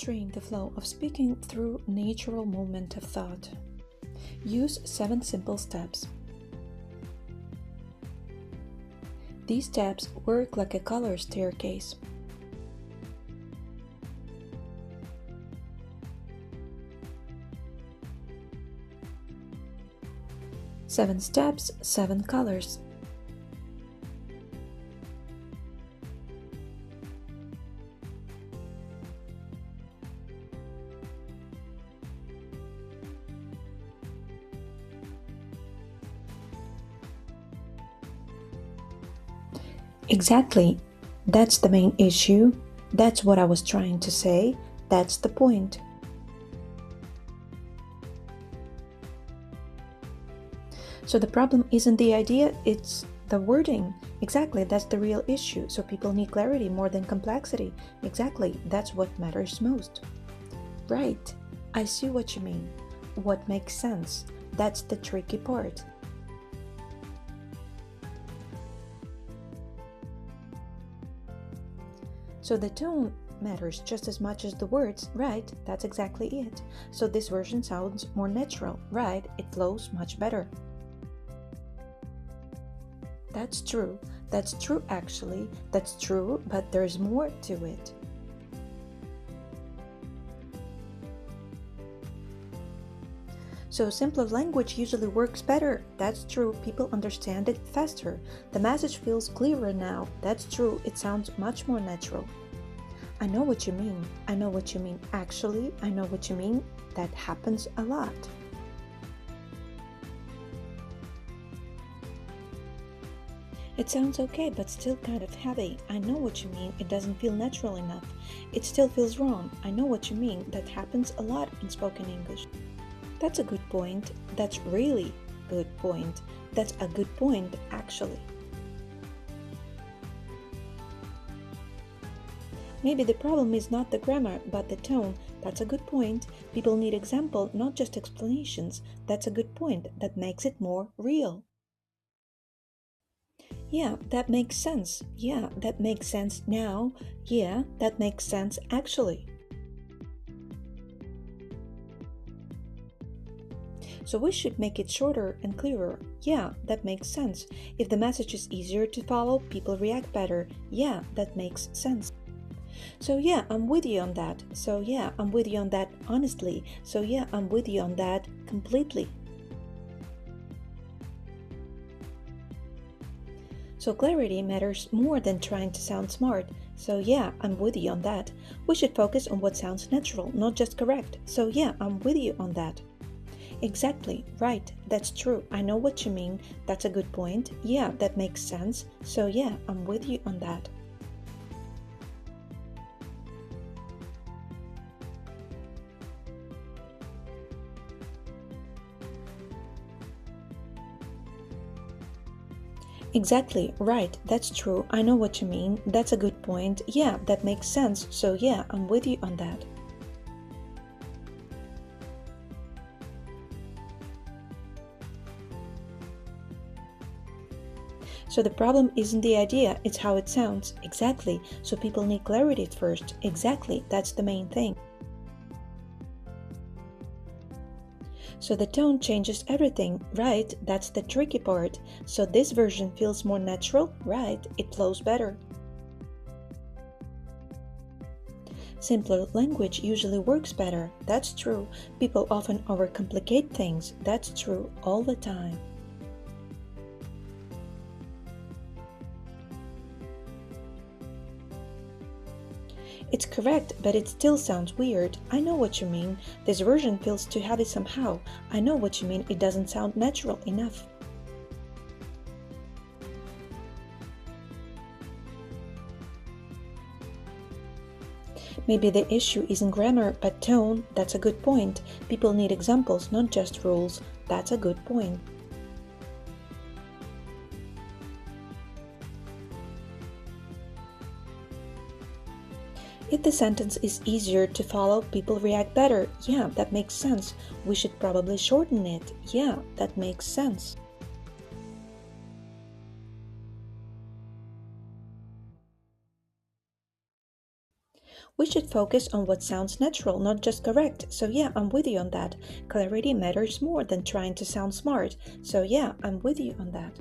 mastering the flow of speaking through natural movement of thought. Use 7 simple steps. These steps work like a color staircase. Seven steps, 7 colors. Exactly. That's the main issue. That's what I was trying to say. That's the point. So the problem isn't the idea, it's the wording. Exactly, that's the real issue. So people need clarity more than complexity. Exactly, that's what matters most. Right, I see what you mean. What makes sense? That's the tricky part. So the tone matters just as much as the words, right? That's exactly it. So this version sounds more natural, right? It flows much better. That's true. That's true actually. That's true, but there's more to it. So simpler language usually works better. That's true. People understand it faster. The message feels clearer now. That's true. It sounds much more natural. I know what you mean. I know what you mean. Actually, I know what you mean. That happens a lot. It sounds okay, but still kind of heavy. I know what you mean. It doesn't feel natural enough. It still feels wrong. I know what you mean. That happens a lot in spoken English. That's a good point. That's really good point. That's a good point, actually. Maybe the problem is not the grammar, but the tone. That's a good point. People need example, not just explanations. That's a good point. That makes it more real. Yeah, that makes sense. Yeah, that makes sense now. Yeah, that makes sense actually. So we should make it shorter and clearer. Yeah, that makes sense. If the message is easier to follow, people react better. Yeah, that makes sense. So yeah, I'm with you on that. So yeah, I'm with you on that honestly. So yeah, I'm with you on that completely. So clarity matters more than trying to sound smart. So yeah, I'm with you on that. We should focus on what sounds natural, not just correct. So yeah, I'm with you on that. Exactly, right, that's true. I know what you mean. That's a good point. Yeah, that makes sense. So yeah, I'm with you on that. Exactly, right, that's true. I know what you mean. That's a good point. Yeah, that makes sense. So yeah, I'm with you on that. So the problem isn't the idea, it's how it sounds. Exactly. So people need clarity at first. Exactly, that's the main thing. So the tone changes everything, right? That's the tricky part. So this version feels more natural, right? It flows better. Simpler language usually works better. That's true. People often overcomplicate things. That's true all the time. It's correct, but it still sounds weird. I know what you mean. This version feels too heavy somehow. I know what you mean. It doesn't sound natural enough. Maybe the issue isn't grammar, but tone. That's a good point. People need examples, not just rules. That's a good point. If the sentence is easier to follow, people react better. Yeah, that makes sense. We should probably shorten it. Yeah, that makes sense. We should focus on what sounds natural, not just correct. So, yeah, I'm with you on that. Clarity matters more than trying to sound smart. So, yeah, I'm with you on that.